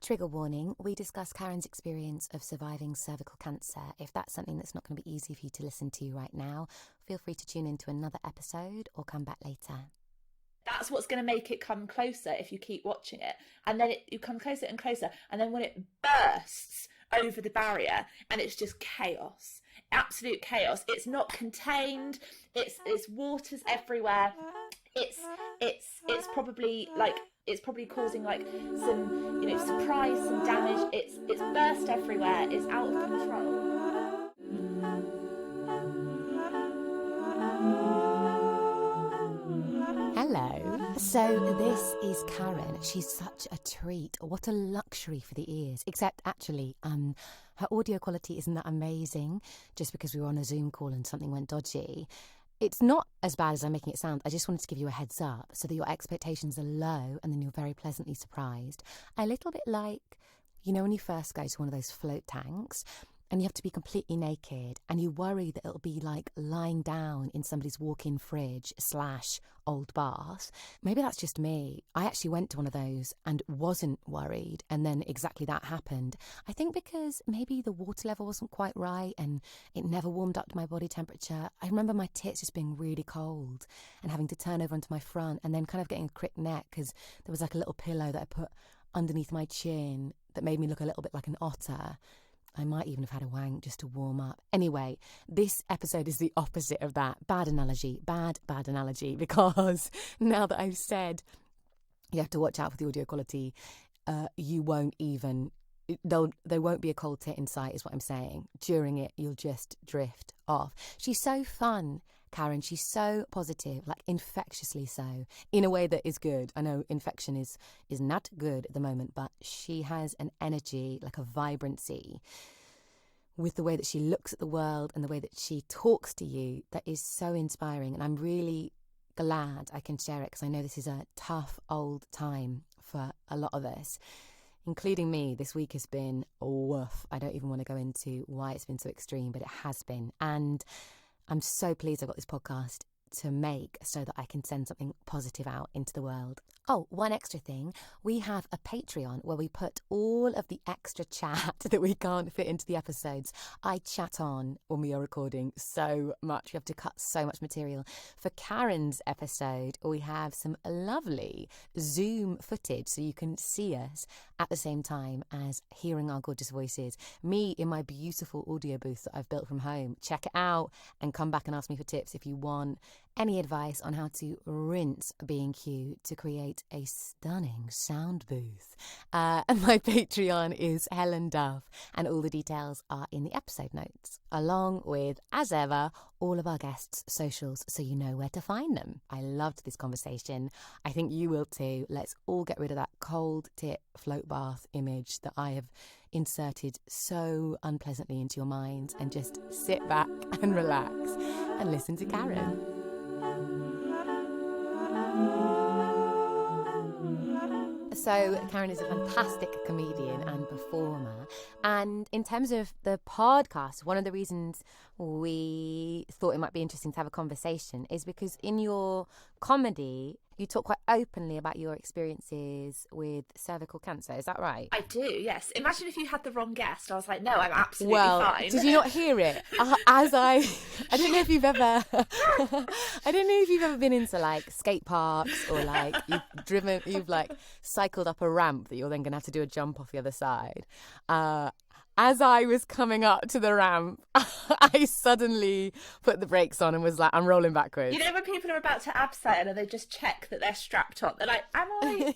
Trigger warning, we discuss Karen's experience of surviving cervical cancer. If that's something that's not going to be easy for you to listen to right now, feel free to tune into another episode or come back later. That's what's going to make it come closer if you keep watching it. And then you come closer and closer. And then when it bursts over the barrier, and it's just chaos, absolute chaos. It's not contained. It's waters everywhere. It's probably like, it's probably causing like some, surprise, some damage. It's burst everywhere. It's out of control. Hello. So this is Karen. She's such a treat. What a luxury for the ears. Except actually, her audio quality isn't that amazing just because we were on a Zoom call and something went dodgy. It's not as bad as I'm making it sound. I just wanted to give you a heads up so that your expectations are low and then you're very pleasantly surprised. A little bit like, when you first go to one of those float tanks and you have to be completely naked and you worry that it'll be like lying down in somebody's walk-in fridge / old bath. Maybe that's just me. I actually went to one of those and wasn't worried, and then exactly that happened. I think because maybe the water level wasn't quite right and it never warmed up to my body temperature. I remember my tits just being really cold and having to turn over onto my front and then kind of getting a crick neck because there was like a little pillow that I put underneath my chin that made me look a little bit like an otter. I might even have had a wank just to warm up. Anyway, this episode is the opposite of that. Bad analogy, because now that I've said you have to watch out for the audio quality, you won't even, there won't be a cold tit in sight is what I'm saying. During it, you'll just drift off. She's so fun, Karen. She's so positive, like infectiously so, in a way that is good. I know infection is not good at the moment, but she has an energy, like a vibrancy with the way that she looks at the world and the way that she talks to you that is so inspiring. And I'm really glad I can share it because I know this is a tough old time for a lot of us, including me. This week has been woof. I don't even want to go into why it's been so extreme, but it has been. And I'm so pleased I've got this podcast to make so that I can send something positive out into the world. Oh, one extra thing. We have a Patreon where we put all of the extra chat that we can't fit into the episodes. I chat on when we are recording so much. We have to cut so much material. For Karen's episode, we have some lovely Zoom footage so you can see us at the same time as hearing our gorgeous voices. Me in my beautiful audio booth that I've built from home. Check it out and come back and ask me for tips if you want any advice on how to rinse B&Q to create a stunning sound booth. And my Patreon is Helen Duff, and all the details are in the episode notes, along with, as ever, all of our guests' socials so you know where to find them. I loved this conversation. I think you will too. Let's all get rid of that cold tit float bath image that I have inserted so unpleasantly into your minds and just sit back and relax and listen to Karen. So Karen is a fantastic comedian and performer. And in terms of the podcast, one of the reasons we thought it might be interesting to have a conversation is because in your comedy, you talk quite openly about your experiences with cervical cancer. Is that right? I do, yes. Imagine if you had the wrong guest. I was like, no, I'm absolutely fine. Did you not hear it? I don't know if you've ever, I don't know if you've ever been into like skate parks or like you've like cycled up a ramp that you're then going to have to do a jump off the other side. As I was coming up to the ramp, I suddenly put the brakes on and was like, I'm rolling backwards. You know when people are about to abseil and they just check that they're strapped up? They're like, am I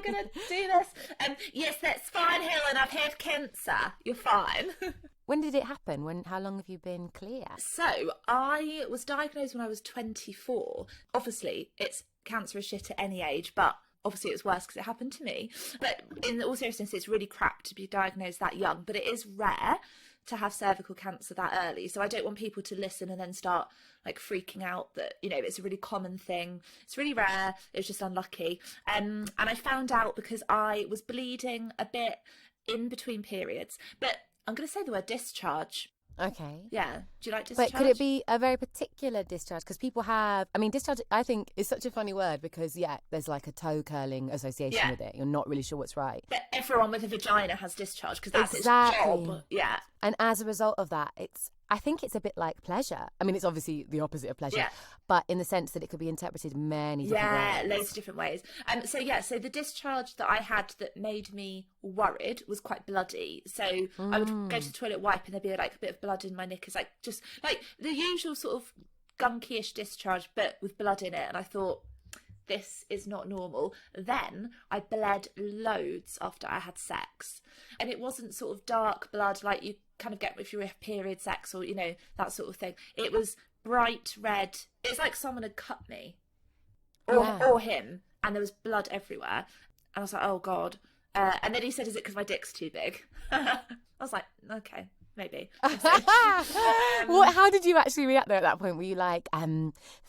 going to do this? And yes, that's fine, Helen, I've had cancer. You're fine. When did it happen? How long have you been clear? So I was diagnosed when I was 24. Obviously, it's cancer is shit at any age, but obviously it was worse because it happened to me. But in all seriousness, it's really crap to be diagnosed that young. But it is rare to have cervical cancer that early. So I don't want people to listen and then start like freaking out that, it's a really common thing. It's really rare. It was just unlucky. And I found out because I was bleeding a bit in between periods. But I'm going to say the word discharge. Okay. Yeah. Do you like discharge? But could it be a very particular discharge? Because people have, I mean, discharge, I think, is such a funny word because, yeah, there's like a toe curling association with it. You're not really sure what's right. But everyone with a vagina has discharge because that's Exactly. its job. Yeah. And as a result of that, I think it's a bit like pleasure. I mean, it's obviously the opposite of pleasure, but in the sense that it could be interpreted many different ways. Yeah, loads of different ways. So the discharge that I had that made me worried was quite bloody. So I would go to the toilet, wipe, and there'd be like a bit of blood in my knickers, like just like the usual sort of gunky-ish discharge, but with blood in it. And I thought, this is not normal. Then I bled loads after I had sex, and it wasn't sort of dark blood like you kind of get if you have period sex or, you know, that sort of thing. It was bright red. It's like someone had cut me or him, and there was blood everywhere. And I was like, oh God. And then he said, is it because my dick's too big? I was like, okay, maybe. How did you actually react there at that point? Were you like,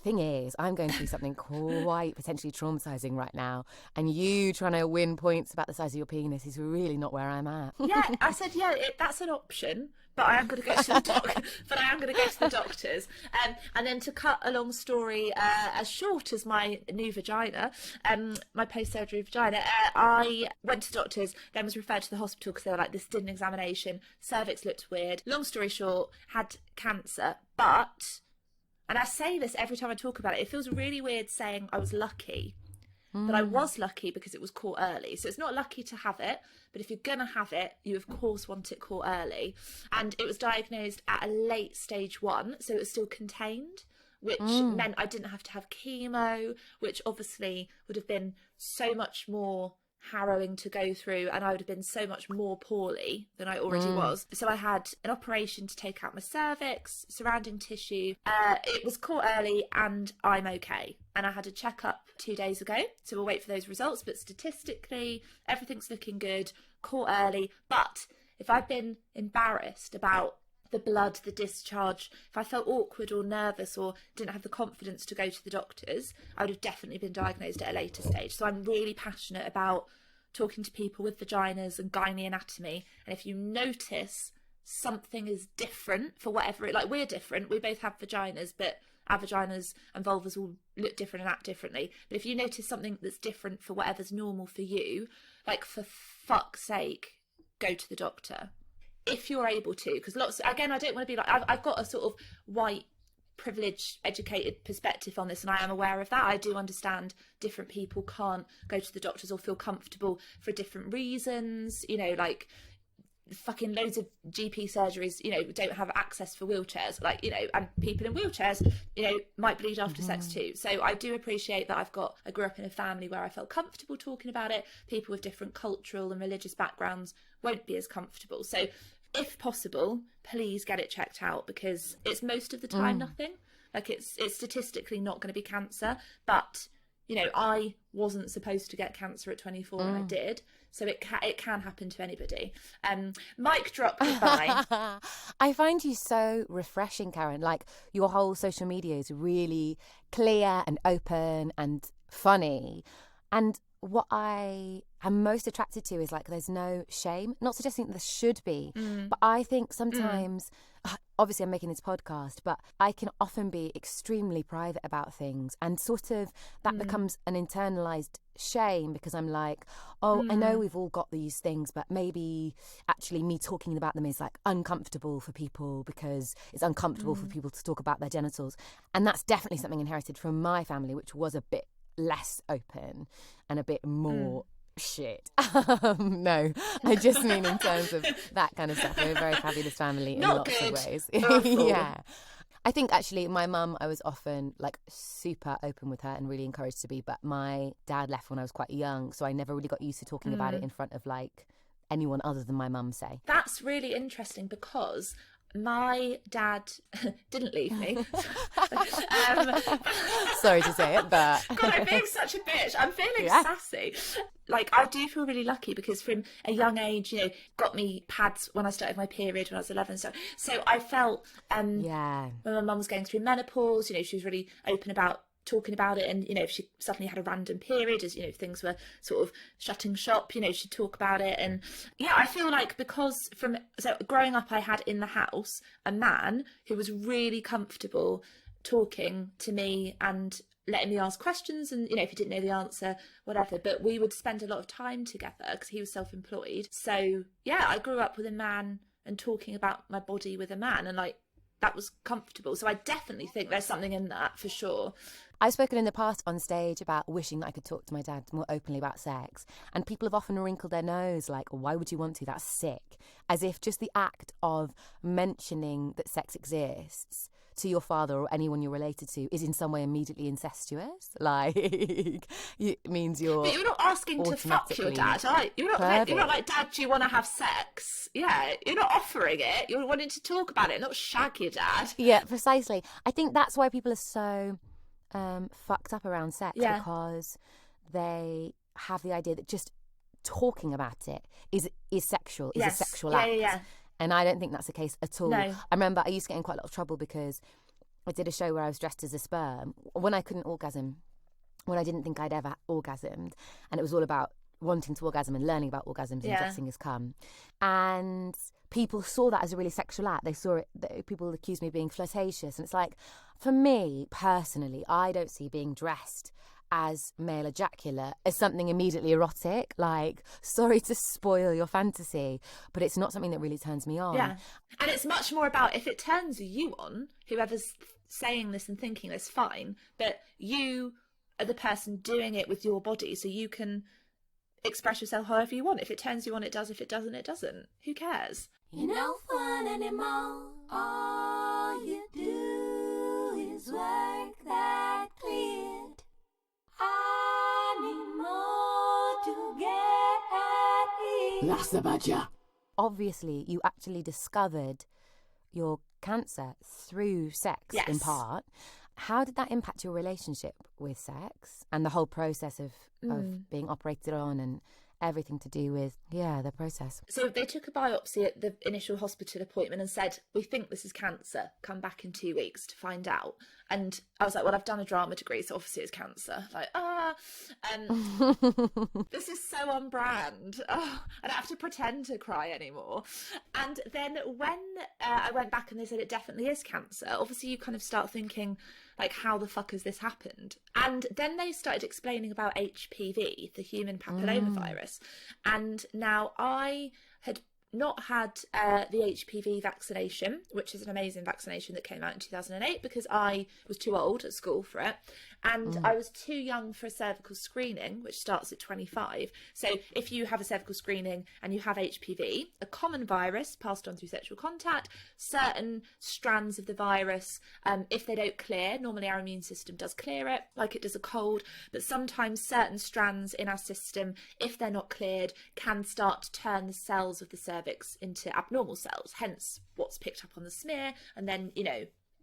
thing is, I'm going through something quite potentially traumatizing right now, and you trying to win points about the size of your penis is really not where I'm at. Yeah, I said, that's an option, but I am going to go to the doctors. And then to cut a long story as short as my new vagina, my post-surgery vagina, I went to the doctors, then was referred to the hospital because they were like, this did an examination, cervix looked weird. Long story short, had cancer, but, and I say this every time I talk about it, it feels really weird saying I was lucky. But I was lucky because it was caught early. So it's not lucky to have it, but if you're going to have it, you of course want it caught early. And it was diagnosed at a late stage 1, so it was still contained, which meant I didn't have to have chemo, which obviously would have been so much more harrowing to go through, and I would have been so much more poorly than I already was. So I had an operation to take out my cervix, surrounding tissue. It was caught early and I'm okay. And I had a checkup 2 days ago, so we'll wait for those results. But statistically, everything's looking good, caught early. But if I'd been embarrassed about the blood, the discharge, if I felt awkward or nervous or didn't have the confidence to go to the doctors, I would have definitely been diagnosed at a later stage. So I'm really passionate about talking to people with vaginas and gynae anatomy. And if you notice something is different for whatever, like we're different, we both have vaginas, but our vaginas and vulvas will look different and act differently. But if you notice something that's different for whatever's normal for you, like for fuck's sake, go to the doctor. If you're able to, because again, I don't want to be like, I've got a sort of white, privileged, educated perspective on this, and I am aware of that. I do understand different people can't go to the doctors or feel comfortable for different reasons, you know, like fucking loads of GP surgeries, you know, don't have access for wheelchairs, like, you know, and people in wheelchairs, you know, might bleed after sex too. So I do appreciate that I grew up in a family where I felt comfortable talking about it. People with different cultural and religious backgrounds won't be as comfortable. So if possible, please get it checked out, because it's most of the time nothing. Like it's statistically not going to be cancer, but you know, I wasn't supposed to get cancer at 24 and I did, so it can happen to anybody. Mic drop, goodbye. I find you so refreshing, Karen. Like your whole social media is really clear and open and funny, and what I am most attracted to is like there's no shame. Not suggesting there should be, but I think sometimes, obviously I'm making this podcast, but I can often be extremely private about things, and sort of that becomes an internalized shame, because I'm like, oh, I know we've all got these things, but maybe actually me talking about them is like uncomfortable for people because it's uncomfortable for people to talk about their genitals. And that's definitely something inherited from my family, which was a bit less open and a bit more shit. No, I just mean in terms of that kind of stuff. We're a very fabulous family in lots of ways. Yeah. I think actually my mum, I was often like super open with her and really encouraged to be, but my dad left when I was quite young, so I never really got used to talking about it in front of like anyone other than my mum, say. That's really interesting, because my dad didn't leave me. Sorry to say it, but God, I'm being such a bitch. I'm feeling sassy. Like, I do feel really lucky, because from a young age, you know, got me pads when I started my period when I was 11. So I felt when my mum was going through menopause, you know, she was really open about talking about it, and if she suddenly had a random period, as if things were sort of shutting shop, she'd talk about it. And I feel like because growing up, I had in the house a man who was really comfortable talking to me and letting me ask questions, and if he didn't know the answer, whatever, but we would spend a lot of time together because he was self-employed. So I grew up with a man and talking about my body with a man, and like that was comfortable. So I definitely think there's something in that for sure. I've spoken in the past on stage about wishing that I could talk to my dad more openly about sex, and people have often wrinkled their nose like, why would you want to? That's sick. As if just the act of mentioning that sex exists to your father or anyone you're related to is in some way immediately incestuous. Like, it means you're... But you're not asking to fuck your dad, are you? You're not like, Dad, do you want to have sex? Yeah, you're not offering it. You're wanting to talk about it, not shag your dad. Yeah, precisely. I think that's why people are so fucked up around sex, because they have the idea that just talking about it is sexual, is a sexual act. Yeah. And I don't think that's the case at all. No. I remember I used to get in quite a lot of trouble because I did a show where I was dressed as a sperm when I couldn't orgasm, when I didn't think I'd ever orgasmed. And it was all about wanting to orgasm and learning about orgasms and dressing as cum. And people saw that as a really sexual act. They saw it, people accused me of being flirtatious. And it's like, for me, personally, I don't see being dressed as male ejaculate as something immediately erotic. Like, sorry to spoil your fantasy, but it's not something that really turns me on. Yeah, and it's much more about if it turns you on, whoever's saying this and thinking this, fine, but you are the person doing it with your body, so you can express yourself however you want. If it turns you on, it does. If it doesn't, it doesn't. Who cares? You're no fun anymore. All you do is work that cleared. I need more to get at it. That's the badger. Obviously, you actually discovered your cancer through sex, in part. How did that impact your relationship with sex and the whole process of being operated on and everything to do with, the process? So they took a biopsy at the initial hospital appointment and said, we think this is cancer. Come back in 2 weeks to find out. And I was like, well, I've done a drama degree, so obviously it's cancer. Like, this is so on brand. Oh, I don't have to pretend to cry anymore. And then when I went back and they said it definitely is cancer, obviously you kind of start thinking, like, how the fuck has this happened? And then they started explaining about HPV, the human papilloma virus. And now I had not had the HPV vaccination, which is an amazing vaccination that came out in 2008 because I was too old at school for it. And I was too young for a cervical screening, which starts at 25. So if you have a cervical screening and you have HPV, a common virus passed on through sexual contact, certain strands of the virus, if they don't clear, normally our immune system does clear it, like it does a cold, but sometimes certain strands in our system, if they're not cleared, can start to turn the cells of the cervix into abnormal cells, hence what's picked up on the smear and then,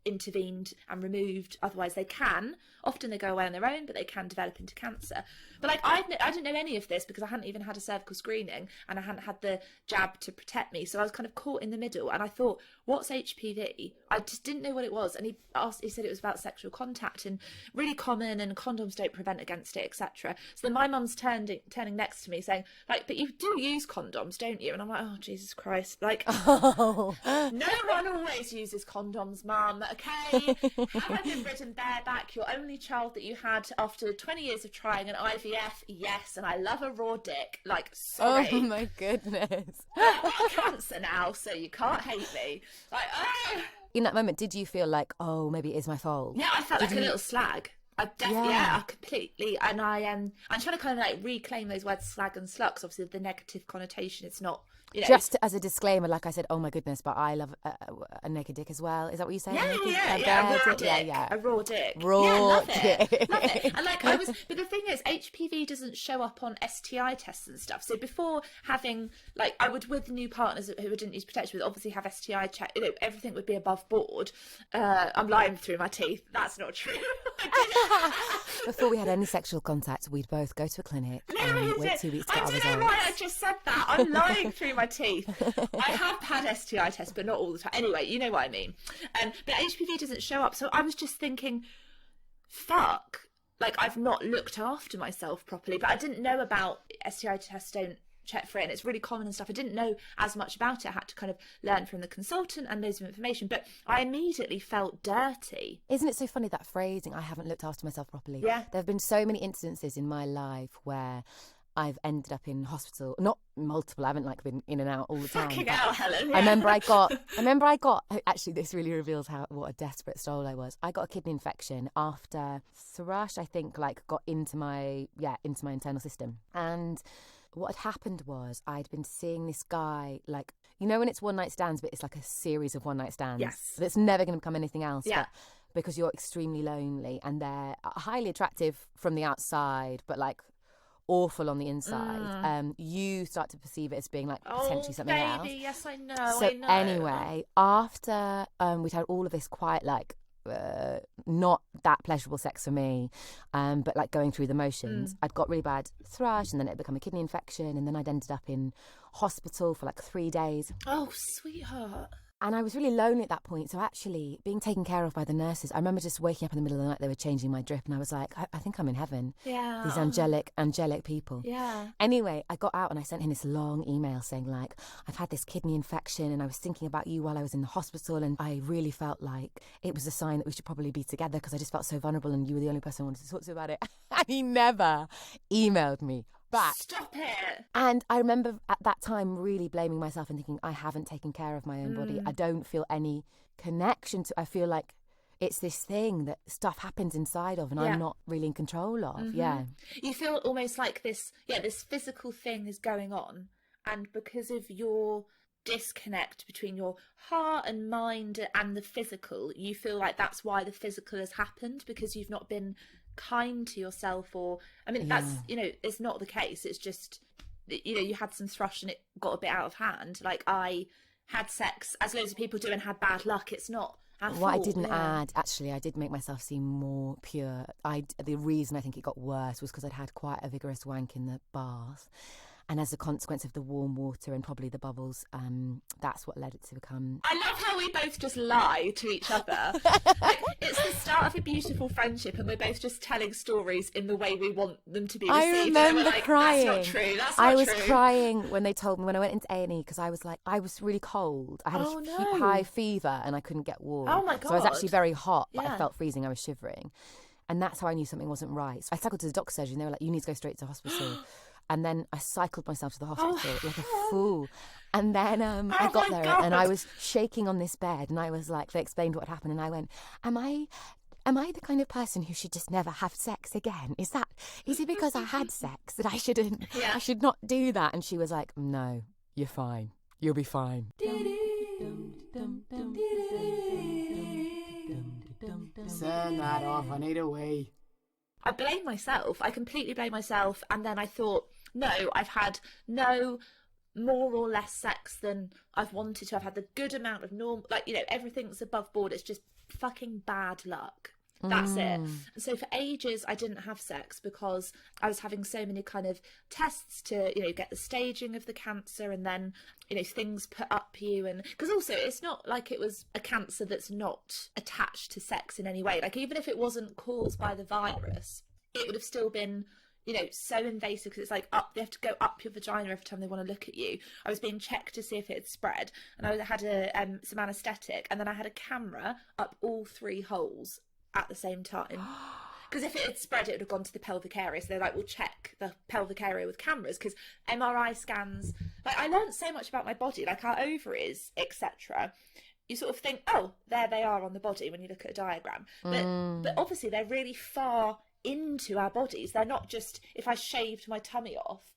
intervened and removed. Otherwise they can, often they go away on their own, but they can develop into cancer. But like I didn't know any of this because I hadn't even had a cervical screening and I hadn't had the jab to protect me, so I was kind of caught in the middle. And I thought, what's HPV? I just didn't know what it was. And he said it was about sexual contact and really common, and condoms don't prevent against it, etc. So then my mum's turning next to me saying, like, but you do use condoms, don't you? And I'm like, oh Jesus Christ, like, no one always uses condoms, Mum. Okay, have I been ridden bareback? Your only child that you had after 20 years of trying an IVF? Yes, and I love a raw dick. Like, sorry. Oh my goodness. I've got cancer now, so you can't hate me. Like, in that moment, did you feel like, oh, maybe it is my fault? Yeah, I felt like a little slag. I definitely, I completely, and I'm trying to kind of like reclaim those words slag and slut, because obviously the negative connotation, it's not, Just as a disclaimer, like I said, oh my goodness, but I love a naked dick as well. Is that what you're saying? Yeah, a raw dick. A raw dick. Love it. And like but the thing is, HPV doesn't show up on STI tests and stuff. So before having, like, I would, with new partners who didn't use protection, would obviously have STI check. Everything would be above board. I'm lying through my teeth. That's not true. Before we had any sexual contact, we'd both go to a clinic and wait 2 weeks to get our results. I don't know why I just said that. I'm lying through my teeth. I have had STI tests, but not all the time. Anyway, you know what I mean. But HPV doesn't show up. So I was just thinking, fuck, like I've not looked after myself properly. But I didn't know about STI tests don't check for it, and it's really common and stuff. I didn't know as much about it. I had to kind of learn from the consultant and loads of information, but I immediately felt dirty. Isn't it so funny, that phrasing, I haven't looked after myself properly? Yeah. There have been so many instances in my life where I've ended up in hospital, not multiple, I haven't like been in and out all the time. Fucking hell, Helen. I remember I got, actually this really reveals what a desperate soul I was. I got a kidney infection after thrush, I think, like got into my internal system. And what had happened was I'd been seeing this guy, like, you know when it's one night stands, but it's like a series of one night stands. Yes. That's never going to become anything else. Yeah. But because you're extremely lonely and they're highly attractive from the outside, but like awful on the inside, you start to perceive it as being like potentially something else. Yes, I know. So I know. anyway, after we'd had all of this quite like not that pleasurable sex for me, but like going through the motions, I'd got really bad thrush, and then it became a kidney infection, and then I'd ended up in hospital for like 3 days. Oh, sweetheart. And I was really lonely at that point. So actually being taken care of by the nurses, I remember just waking up in the middle of the night, they were changing my drip, and I was like, I think I'm in heaven. Yeah. These angelic people. Yeah. Anyway, I got out and I sent him this long email saying like, I've had this kidney infection and I was thinking about you while I was in the hospital, and I really felt like it was a sign that we should probably be together because I just felt so vulnerable and you were the only person I wanted to talk to about it. And he never emailed me back. Stop it. And I remember at that time really blaming myself and thinking, I haven't taken care of my own body. I don't feel any connection to, I feel like it's this thing that stuff happens inside of and I'm not really in control of. Yeah. You feel almost like this physical thing is going on, and because of your disconnect between your heart and mind and the physical, you feel like that's why the physical has happened, because you've not been kind to yourself. Or I mean, that's, you know, it's not the case. It's just, you know, you had some thrush and it got a bit out of hand. Like I had sex, as loads of people do, and had bad luck. It's not our What fault. I didn't add, actually, I did make myself seem more pure. The reason I think it got worse was because I'd had quite a vigorous wank in the bath. And as a consequence of the warm water and probably the bubbles, that's what led it to become... I love how we both just lie to each other. Like, it's the start of a beautiful friendship, and we're both just telling stories in the way we want them to be received. I remember like, crying. That's not true. That's not I was true. crying when they told me, when I went into A&E, because I was like, I was really cold. I had a high fever and I couldn't get warm. Oh my God. So I was actually very hot, but Yeah. I felt freezing. I was shivering. And that's how I knew something wasn't right. So I cycled to the doctor's surgery and they were like, you need to go straight to hospital. And then I cycled myself to the hospital like a fool. And then I got there and I was shaking on this bed, and I was like, they explained what had happened, and I went, am I the kind of person who should just never have sex again? Is it because I had sex that I should not do that? And she was like, no, you're fine. You'll be fine. Turn that off, I need a wee. I blame myself. I completely blame myself. And then I thought, no, I've had no more or less sex than I've wanted to. I've had the good amount of normal, like, you know, everything's above board. It's just fucking bad luck. That's it. So for ages, I didn't have sex because I was having so many kind of tests to, you know, get the staging of the cancer, and then, you know, things put up you. And because also it's not like it was a cancer that's not attached to sex in any way. Like even if it wasn't caused by the virus, it would have still been, you know, so invasive, because it's like they have to go up your vagina every time they want to look at you. I was being checked to see if it had spread, and I had some anaesthetic, and then I had a camera up all 3 holes at the same time, because if it had spread, it would have gone to the pelvic area. So they're like, we'll check the pelvic area with cameras, because MRI scans, like I learned so much about my body, like our ovaries, etc. You sort of think, oh, there they are on the body when you look at a diagram, but obviously they're really far into our bodies. They're not just, if I shaved my tummy off,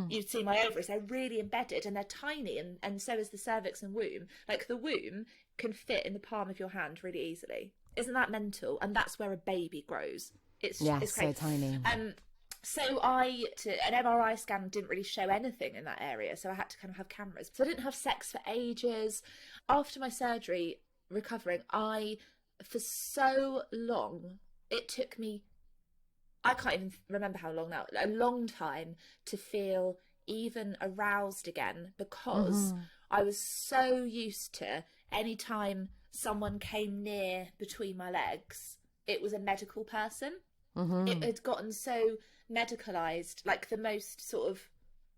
you'd see my ovaries. They're really embedded, and they're tiny, and so is the cervix and womb. Like the womb can fit in the palm of your hand really easily. Isn't that mental? And that's where a baby grows. It's crazy. So tiny. So an MRI scan didn't really show anything in that area, so I had to kind of have cameras. So I didn't have sex for ages. After my surgery, recovering, for so long, it took me, I can't even remember how long now, a long time to feel even aroused again, because I was so used to any time someone came near between my legs, it was a medical person. Mm-hmm. It had gotten so medicalized, like the most sort of,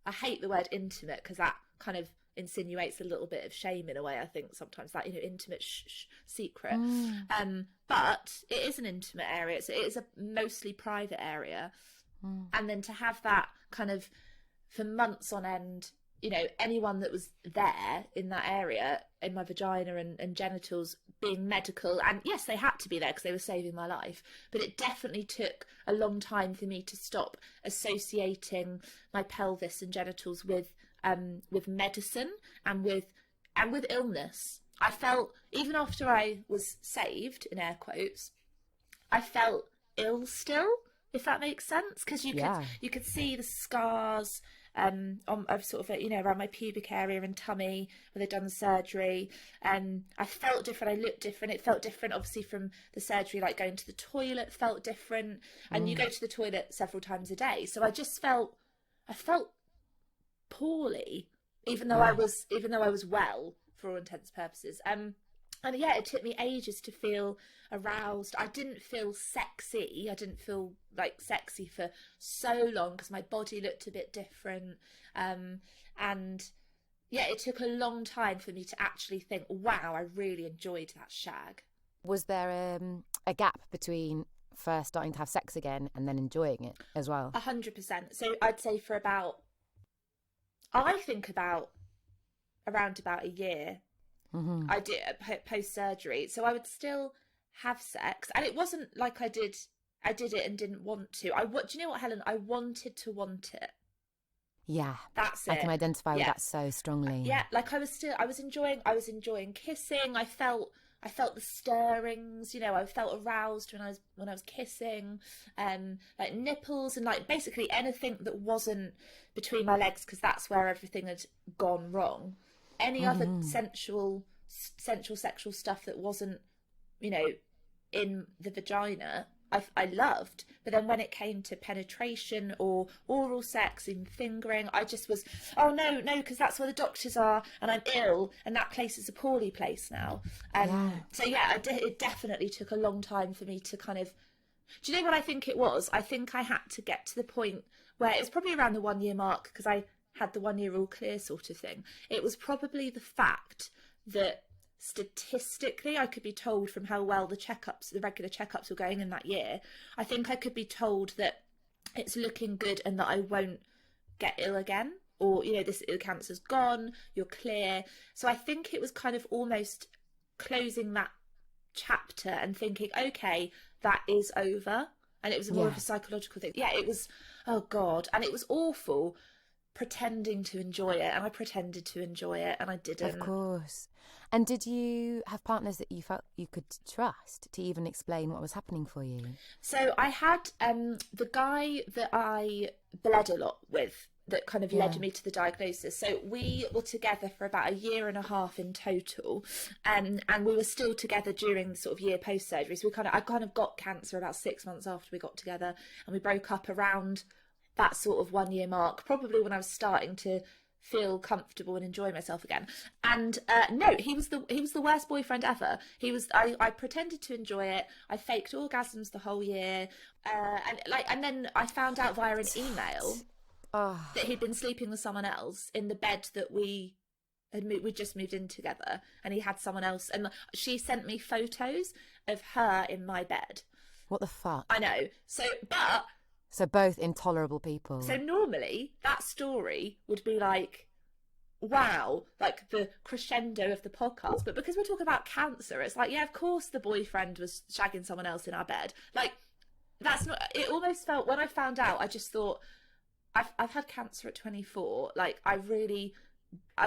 I hate the word intimate because that kind of insinuates a little bit of shame in a way, I think sometimes, that, you know, intimate secret. But it is an intimate area, so it is a mostly private area. And then to have that kind of for months on end, you know, anyone that was there in that area, in my vagina and genitals, being medical, and yes, they had to be there because they were saving my life, but it definitely took a long time for me to stop associating my pelvis and genitals with medicine and with illness. I felt, even after I was saved, in air quotes, I felt ill still, if that makes sense, because you could see the scars of sort of, you know, around my pubic area and tummy where they'd done the surgery. I felt different, I looked different. It felt different, obviously, from the surgery, like going to the toilet felt different, and you go to the toilet several times a day. So I felt poorly, even though I was well for all intents and purposes. And yeah, it took me ages to feel aroused. I didn't feel sexy. I didn't feel like sexy for so long because my body looked a bit different. And yeah, it took a long time for me to actually think, wow, I really enjoyed that shag. Was there a gap between first starting to have sex again and then enjoying it as well? 100%. So I'd say for around about a year, I did post-surgery. So I would still have sex, and it wasn't like I did it and didn't want to. Do you know what, Helen? I wanted to want it. Yeah, that's it. I can identify with that so strongly. Yeah, like I was enjoying kissing. I felt the stirrings, you know. I felt aroused when I was kissing, like nipples and like basically anything that wasn't between my legs, because that's where everything had gone wrong. Any other sensual sexual stuff that wasn't, you know, in the vagina, I loved. But then when it came to penetration or oral sex and fingering, I just was, oh no, because that's where the doctors are and I'm ill and that place is a poorly place now. So yeah, it definitely took a long time for me to kind of, do you know what I think it was? I think I had to get to the point where it was probably around the 1 year mark, because I had the 1 year all clear sort of thing. It was probably the fact that statistically I could be told from how well the regular checkups were going in that year. I think I could be told that it's looking good and that I won't get ill again, or, you know, the cancer's gone, you're clear. So I think it was kind of almost closing that chapter and thinking, okay, that is over. And it was more of a psychological thing. Yeah, it was, oh God. And it was awful pretending to enjoy it, and I pretended to enjoy it and I didn't. Of course. And did you have partners that you felt you could trust to even explain what was happening for you? So I had the guy that I bled a lot with that kind of led me to the diagnosis. So we were together for about 1.5 years in total, and we were still together during the sort of year post-surgery. So I kind of got cancer about 6 months after we got together, and we broke up around that sort of 1 year mark, probably when I was starting to feel comfortable and enjoy myself again. And no, he was the worst boyfriend ever. I pretended to enjoy it. I faked orgasms the whole year, and then I found out via an email that he'd been sleeping with someone else in the bed that we just moved in together, and he had someone else, and she sent me photos of her in my bed. What the fuck? I know. So both intolerable people. So normally that story would be like, wow, like the crescendo of the podcast. But because we're talking about cancer, it's like, yeah, of course the boyfriend was shagging someone else in our bed. Like, that's not, it almost felt, when I found out, I just thought, I've had cancer at 24. Like, I've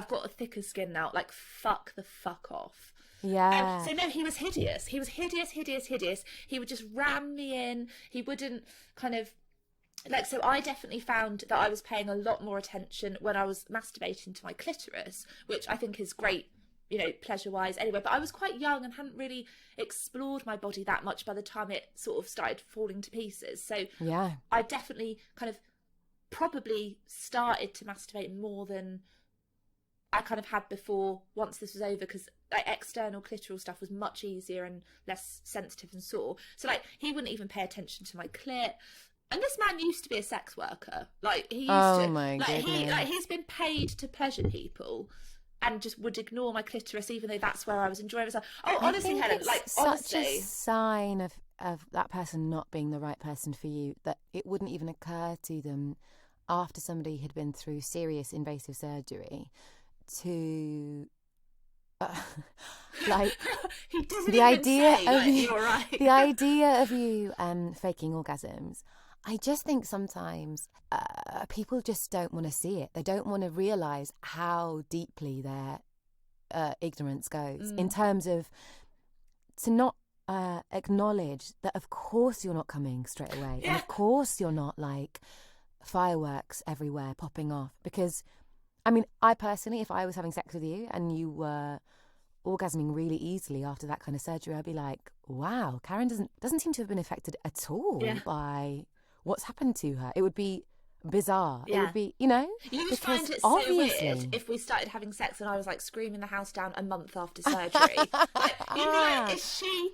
got a thicker skin now. Like, fuck the fuck off. Yeah. So no, he was hideous. He was hideous. He would just ram me in. He wouldn't kind of, like, so I definitely found that I was paying a lot more attention when I was masturbating to my clitoris, which I think is great, you know, pleasure-wise anyway. But I was quite young and hadn't really explored my body that much by the time it sort of started falling to pieces. So yeah, I definitely kind of probably started to masturbate more than I kind of had before once this was over, because like external clitoral stuff was much easier and less sensitive and sore. So like he wouldn't even pay attention to my clit. And this man used to be a sex worker. Like he used Oh to, my goodness. he's been paid to pleasure people, and just would ignore my clitoris even though that's where I was enjoying myself. Oh, I honestly, think Helen, it's like such honestly, a sign of that person not being the right person for you, that it wouldn't even occur to them after somebody had been through serious invasive surgery to like he doesn't the even idea say, of like, you, you're right. the idea of you faking orgasms. I just think sometimes people just don't want to see it. They don't want to realise how deeply their ignorance goes in terms of to not acknowledge that of course you're not coming straight away, and of course you're not like fireworks everywhere popping off. Because I mean, I personally, if I was having sex with you and you were orgasming really easily after that kind of surgery, I'd be like, wow, Karen doesn't seem to have been affected at all by what's happened to her. It would be bizarre. It would be, you know, You would because find it obviously so weird if we started having sex and I was like screaming the house down a month after surgery. Like, you'd be like, is she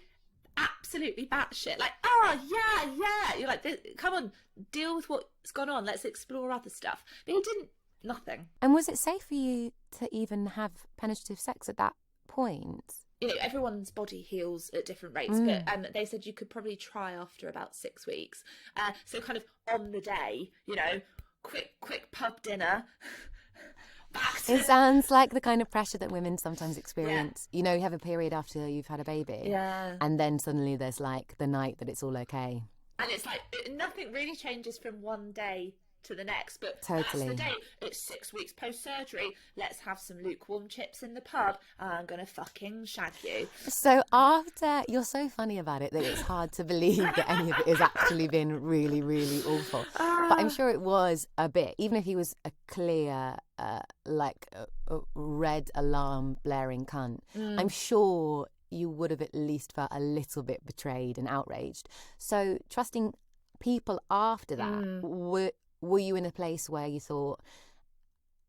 absolutely batshit? Like, oh yeah. You're like, come on, deal with what's gone on. Let's explore other stuff. But he didn't. Nothing. And was it safe for you to even have penetrative sex at that point? You know, everyone's body heals at different rates, but they said you could probably try after about 6 weeks. So kind of on the day, you know, quick pub dinner. It sounds like the kind of pressure that women sometimes experience. You know, you have a period after you've had a baby, and then suddenly there's like the night that it's all okay. And it's like nothing really changes from one day to the next, but totally. That's the day. It's 6 weeks post-surgery. Let's have some lukewarm chips in the pub. I'm gonna fucking shag you. So after, you're so funny about it that it's hard to believe that any of it has actually been really, really awful. But I'm sure it was a bit, even if he was a clear, like a red alarm blaring cunt. I'm sure you would have at least felt a little bit betrayed and outraged. So trusting people after that, were you in a place where you thought,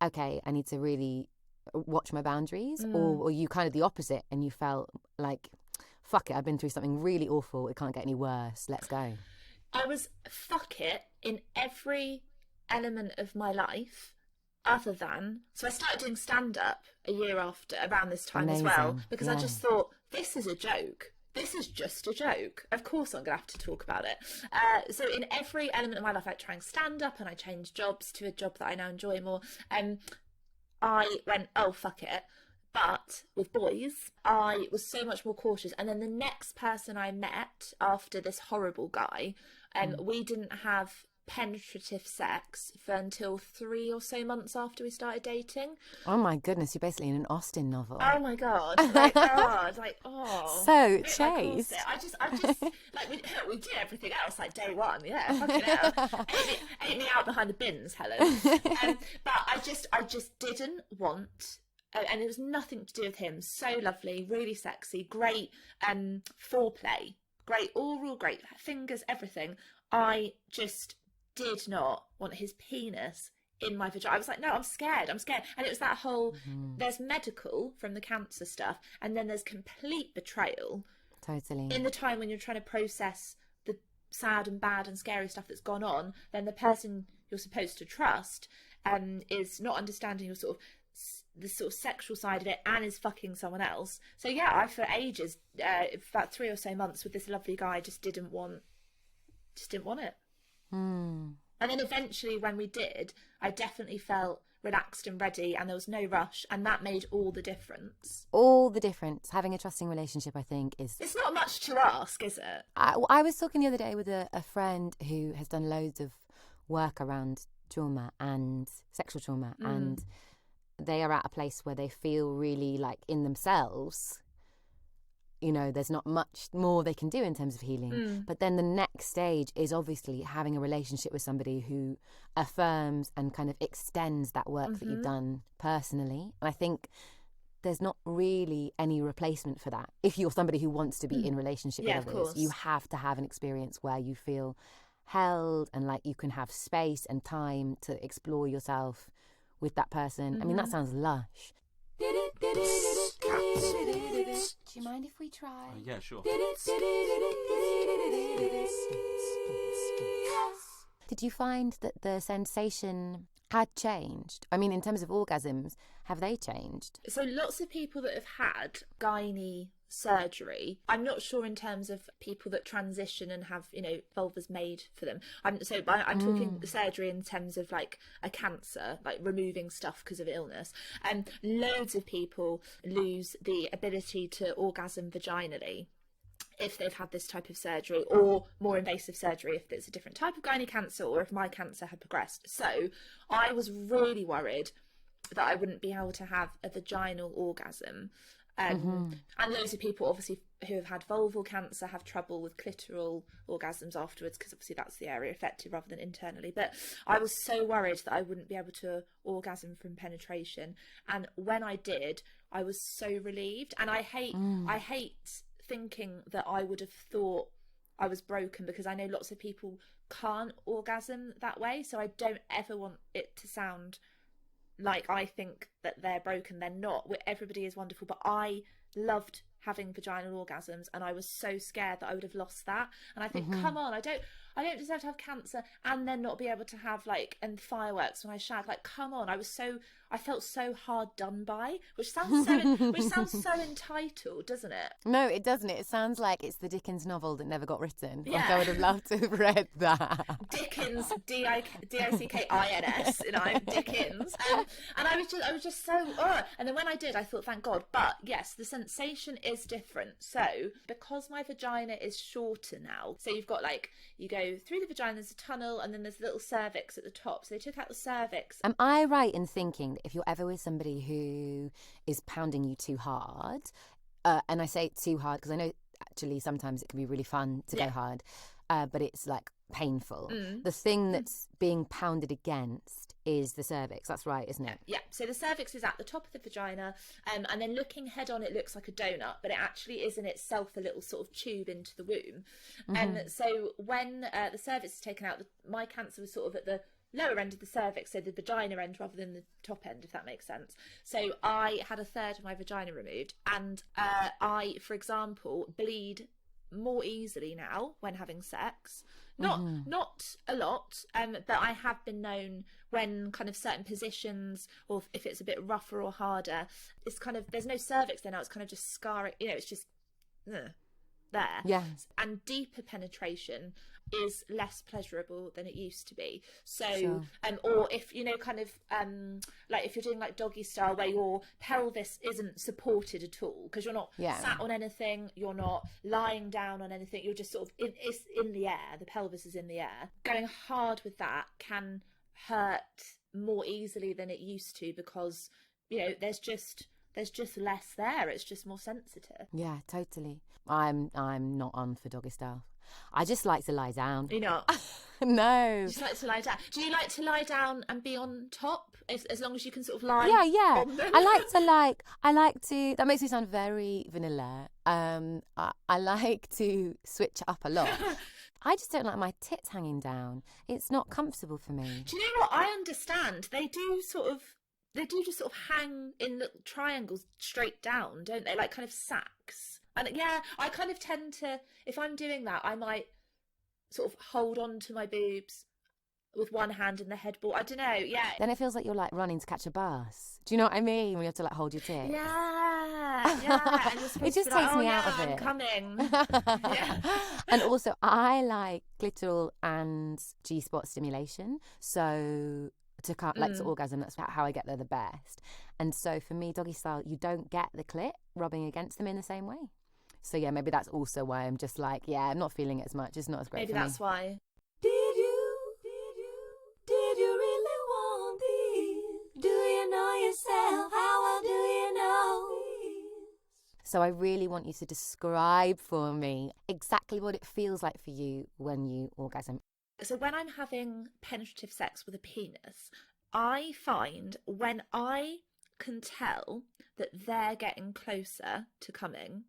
okay, I need to really watch my boundaries? Or were you kind of the opposite and you felt like, fuck it, I've been through something really awful, it can't get any worse, let's go? I was fuck it in every element of my life other than, so I started doing stand-up a year after, around this time as well, because I just thought, this is a joke. This is just a joke. Of course I'm going to have to talk about it. So in every element of my life, like trying stand-up, and I changed jobs to a job that I now enjoy more, I went, oh, fuck it. But with boys, I was so much more cautious. And then the next person I met after this horrible guy, we didn't have penetrative sex for until 3 or so months after we started dating. Oh my goodness, you're basically in an Austen novel. Oh my god! Like, So Chase, I just like we did everything else like day one. Yeah, fucking hell. Ate me out behind the bins, Helen. But I just didn't want. And it was nothing to do with him. So lovely, really sexy, great foreplay, great oral, great fingers, everything. I just did not want his penis in my vagina. I was like, no, I'm scared. And it was that whole, there's medical from the cancer stuff, and then there's complete betrayal. Totally. In the time when you're trying to process the sad and bad and scary stuff that's gone on, then the person you're supposed to trust is not understanding your sort of the sort of sexual side of it and is fucking someone else. So yeah, I for ages, about 3 or so months with this lovely guy, just didn't want it. And then eventually when we did, I definitely felt relaxed and ready, and there was no rush, and that made all the difference. All the difference. Having a trusting relationship, I think, is... It's not much to ask, is it? I was talking the other day with a friend who has done loads of work around trauma and sexual trauma, and they are at a place where they feel really like in themselves, you know, there's not much more they can do in terms of healing. But then the next stage is obviously having a relationship with somebody who affirms and kind of extends that work that you've done personally. And I think there's not really any replacement for that. If you're somebody who wants to be in relationship with others, you have to have an experience where you feel held and like you can have space and time to explore yourself with that person. I mean, that sounds lush. Do you mind if we try? Yeah, sure. Did you find that the sensation had changed? I mean, in terms of orgasms, have they changed? So lots of people that have had gynae surgery, I'm not sure in terms of people that transition and have, you know, vulvas made for them. I'm talking surgery in terms of like a cancer, like removing stuff because of illness. And loads of people lose the ability to orgasm vaginally if they've had this type of surgery, or more invasive surgery if it's a different type of gynae cancer, or if my cancer had progressed. So I was really worried that I wouldn't be able to have a vaginal orgasm. And loads of people obviously who have had vulval cancer have trouble with clitoral orgasms afterwards, because obviously that's the area affected rather than internally. But I was so worried that I wouldn't be able to orgasm from penetration, and when I did, I was so relieved. And I hate thinking that I would have thought I was broken, because I know lots of people can't orgasm that way, so I don't ever want it to sound like I think that they're broken. They're not. Everybody is wonderful, but I loved having vaginal orgasms, and I was so scared that I would have lost that. And I think, come on, I don't deserve to have cancer and then not be able to have and fireworks when I shag. Like, come on. I felt so hard done by, which sounds so entitled, doesn't it? No, it doesn't. It sounds like it's the Dickens novel that never got written. Yeah. Like, I would have loved to have read that. Dickens, Dickins, Dickens. And I was just so, and then when I did, I thought, thank God. But yes, the sensation is different. So because my vagina is shorter now, so you've got you go through the vagina, there's a tunnel, and then there's a little cervix at the top. So they took out the cervix. Am I right in thinking that if you're ever with somebody who is pounding you too hard, and I say too hard because I know actually sometimes it can be really fun to go hard, but it's like painful. The thing that's being pounded against is the cervix. That's right, isn't it? Yeah. So the cervix is at the top of the vagina, and then looking head on, it looks like a donut, but it actually is in itself a little sort of tube into the womb. And so when the cervix is taken out, my cancer was sort of at the lower end of the cervix, so the vagina end rather than the top end, if that makes sense. So I had a third of my vagina removed, and I, for example, bleed more easily now when having sex. Not a lot, but I have been known when kind of certain positions, or if it's a bit rougher or harder, it's kind of, there's no cervix there now, it's kind of just scarring, it's just there. Yeah. And deeper penetration is less pleasurable than it used to be. So Sure. Or if like if you're doing like doggy style where your pelvis isn't supported at all, because you're not sat on anything, you're not lying down on anything, you're just sort of it's in the air, the pelvis is in the air. Going hard with that can hurt more easily than it used to, because there's just less there, it's just more sensitive. Yeah, totally. I'm not on for doggy style. I just like to lie down. You're not? No. You just like to lie down. Do you like to lie down and be on top, as long as you can sort of lie? Yeah. On them? I like to. That makes me sound very vanilla. I like to switch up a lot. I just don't like my tits hanging down. It's not comfortable for me. Do you know what? I understand. They do just sort of hang in little triangles straight down, don't they? Like kind of sacks. And yeah, I kind of tend to, if I'm doing that, I might sort of hold on to my boobs with one hand in the headboard. I don't know, yeah. Then it feels like you're like running to catch a bus. Do you know what I mean? When you have to like hold your tits. Yeah. And It just takes me out of I'm it. coming. Yeah. And also, I like clitoral and G-spot stimulation. So to to orgasm, that's how I get there the best. And so for me, doggy style, you don't get the clit rubbing against them in the same way. So yeah, maybe that's also why I'm just like, I'm not feeling it as much. It's not as great Maybe for me. that's why. Did you really want this? Do you know yourself? How well do you know this? So I really want you to describe for me exactly what it feels like for you when you orgasm. So when I'm having penetrative sex with a penis, I find when I can tell that they're getting closer to coming,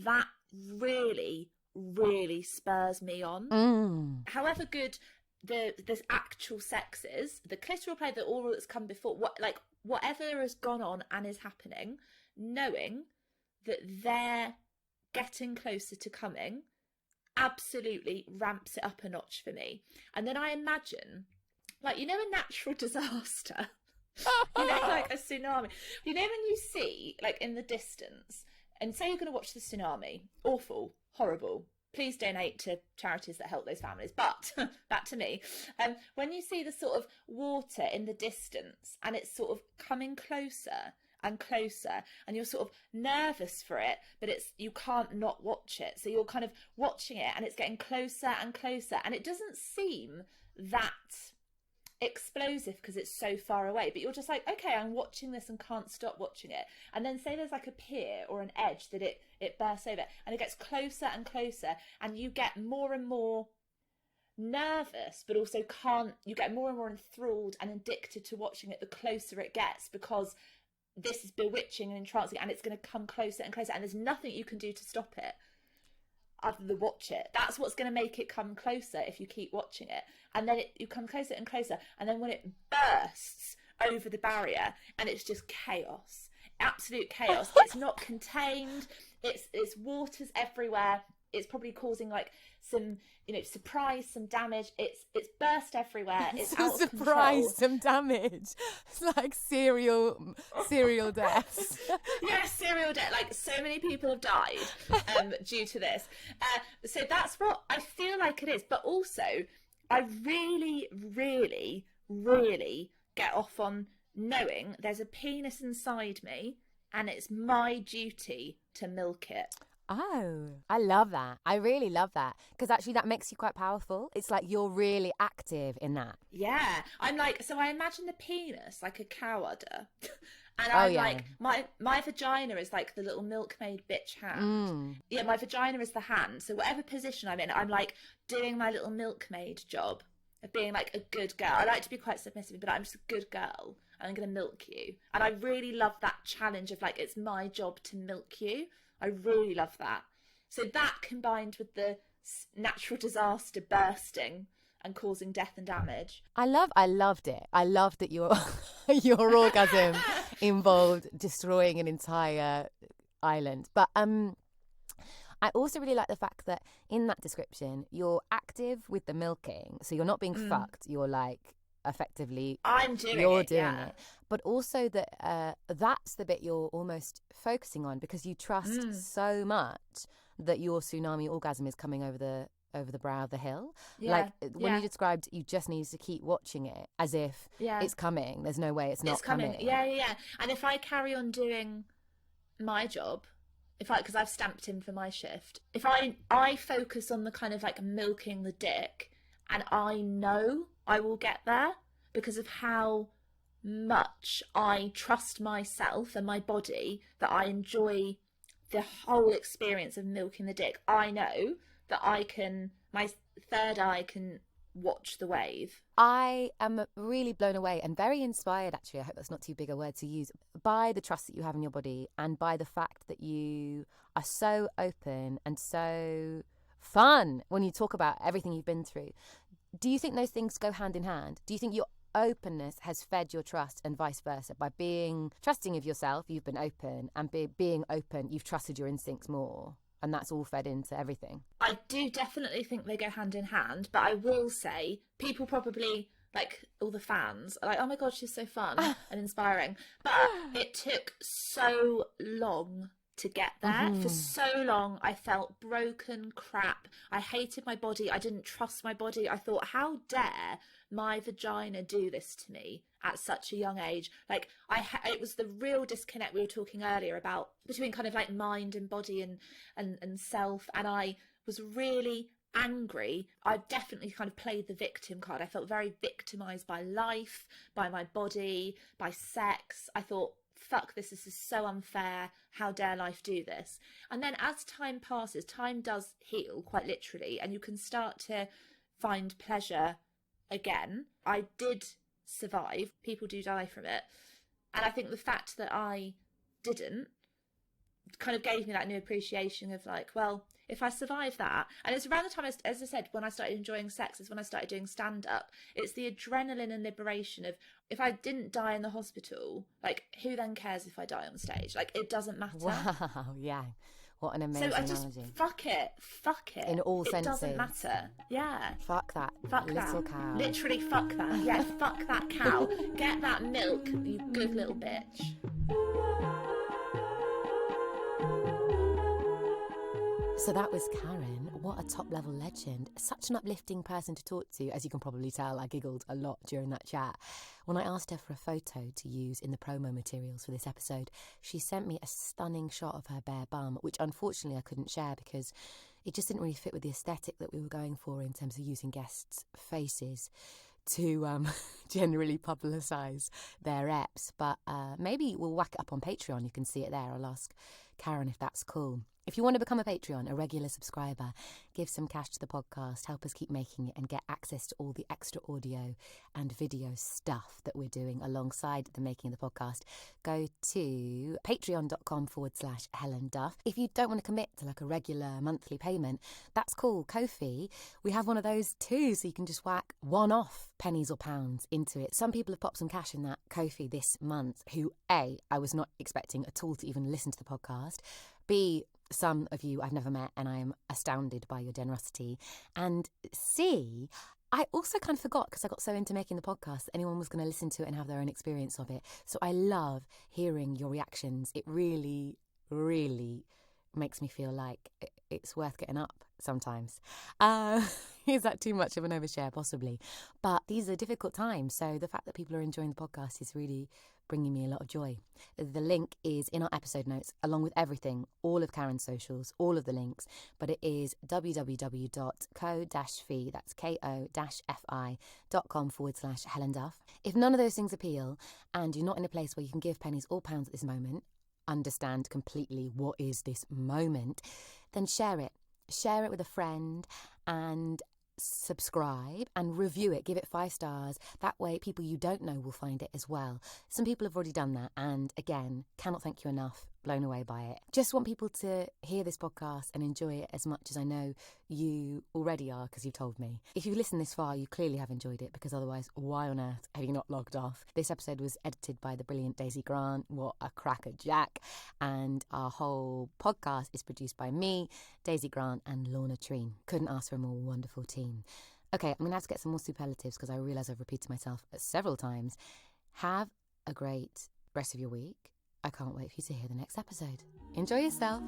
that really, really spurs me on. However good the actual sex is, the clitoral play, the oral that's come before, whatever has gone on and is happening, knowing that they're getting closer to coming absolutely ramps it up a notch for me. And then I imagine, like, you know, a natural disaster, you know, like a tsunami. You know, when you see, like, in the distance, and say you're going to watch the tsunami, awful, horrible, please donate to charities that help those families. But back to me. When you see the sort of water in the distance and it's sort of coming closer and closer, and you're sort of nervous for it, but you can't not watch it. So you're kind of watching it and it's getting closer and closer, and it doesn't seem that explosive because it's so far away, but you're just like, okay, I'm watching this and can't stop watching it. And then say there's like a pier or an edge that it bursts over, and it gets closer and closer, and you get more and more nervous, but also you get more and more enthralled and addicted to watching it the closer it gets, because this is bewitching and entrancing, and it's going to come closer and closer, and there's nothing you can do to stop it other than watch it. That's what's going to make it come closer if you keep watching it. And then you come closer and closer, and then when it bursts over the barrier, and it's just chaos, absolute chaos. It's not contained, it's waters everywhere, it's probably causing like some, you know, surprise, some damage. It's burst everywhere. It's out of control. Some damage. It's like serial deaths. Yeah, serial death. Like, so many people have died due to this. So that's what I feel like it is. But also, I really, really, really get off on knowing there's a penis inside me, and it's my duty to milk it. Oh, I love that. I really love that, because actually that makes you quite powerful. It's like you're really active in that. Yeah, I'm like, so I imagine the penis like a cow udder, and I'm like, my vagina is like the little milkmaid bitch hand. Yeah, my vagina is the hand. So whatever position I'm in, I'm like doing my little milkmaid job of being like a good girl. I like to be quite submissive, but I'm just a good girl. I'm going to milk you. And I really love that challenge of like, it's my job to milk you. I really love that. So that combined with the natural disaster bursting and causing death and damage. I loved it. I loved that your orgasm involved destroying an entire island. But I also really like the fact that in that description, you're active with the milking. So you're not being fucked. You're like, effectively you're doing it, but also that that's the bit you're almost focusing on, because you trust so much that your tsunami orgasm is coming over the brow of the hill. Like when you described you just need to keep watching it as if it's coming, there's no way it's not coming. Yeah. And if I carry on doing my job, because I've stamped in for my shift, if I focus on the kind of like milking the dick, and I know I will get there because of how much I trust myself and my body, that I enjoy the whole experience of milking the dick. I know that my third eye can watch the wave. I am really blown away and very inspired, actually, I hope that's not too big a word to use, by the trust that you have in your body, and by the fact that you are so open and so fun when you talk about everything you've been through. Do you think those things go hand in hand? Do you think your openness has fed your trust, and vice versa? By being trusting of yourself, you've been open, and being open, you've trusted your instincts more, and that's all fed into everything? I do definitely think they go hand in hand, but I will say people probably, like all the fans, are like, oh my God, she's so fun and inspiring. But it took so long to get there. For so long I felt broken, crap. I hated my body. I didn't trust my body. I thought, how dare my vagina do this to me at such a young age? Like, it was the real disconnect we were talking earlier about between kind of like mind and body and self, and I was really angry. I definitely kind of played the victim card. I felt very victimized by life, by my body, by sex. I thought, fuck this is so unfair, how dare life do this? And then as time passes, time does heal, quite literally, and you can start to find pleasure again. I did survive. People do die from it, and I think the fact that I didn't kind of gave me that new appreciation of like, well, if I survive that, and it's around the time, as I said, when I started enjoying sex, is when I started doing stand-up. It's the adrenaline and liberation of, if I didn't die in the hospital, like, who then cares if I die on stage? Like, it doesn't matter. Wow, yeah. What an amazing So I just, analogy. fuck it. In all senses. It doesn't matter. Yeah. Fuck that Fuck little that. cow. Literally fuck that. Yeah, fuck that cow. Get that milk, you good little bitch. So that was Karen. What a top-level legend. Such an uplifting person to talk to. As you can probably tell, I giggled a lot during that chat. When I asked her for a photo to use in the promo materials for this episode, she sent me a stunning shot of her bare bum, which unfortunately I couldn't share because it just didn't really fit with the aesthetic that we were going for in terms of using guests' faces to generally publicise their eps. But maybe we'll whack it up on Patreon. You can see it there. I'll ask Karen if that's cool. If you want to become a Patreon, a regular subscriber, give some cash to the podcast, help us keep making it and get access to all the extra audio and video stuff that we're doing alongside the making of the podcast, go to patreon.com/Helen Duff. If you don't want to commit to like a regular monthly payment, that's cool. Ko-fi, we have one of those too, so you can just whack one-off pennies or pounds into it. Some people have popped some cash in that Ko-fi this month who, A, I was not expecting at all to even listen to the podcast, B, some of you I've never met and I am astounded by your generosity, and C, I also kind of forgot because I got so into making the podcast that anyone was going to listen to it and have their own experience of it. So I love hearing your reactions. It really, really makes me feel like it's worth getting up sometimes. Is that too much of an overshare? Possibly. But these are difficult times, so the fact that people are enjoying the podcast is really bringing me a lot of joy. The link is in our episode notes, along with everything, all of Karen's socials, all of the links, but it is www.ko-fi, that's ko-fi.com/Helen Duff. If none of those things appeal and you're not in a place where you can give pennies or pounds at this moment, understand completely what is this moment, then share it. Share it with a friend and subscribe and review it. Give it 5 stars. That way people you don't know will find it as well. Some people have already done that, and again, cannot thank you enough. Blown away by it. Just want people to hear this podcast and enjoy it as much as I know you already are because you've told me. If you've listened this far, you clearly have enjoyed it, because otherwise, why on earth have you not logged off? This episode was edited by the brilliant Daisy Grant. What a cracker Jack. And our whole podcast is produced by me, Daisy Grant, and Lorna Treen. Couldn't ask for a more wonderful team. Okay, I'm going to have to get some more superlatives because I realise I've repeated myself several times. Have a great rest of your week. I can't wait for you to hear the next episode. Enjoy yourself.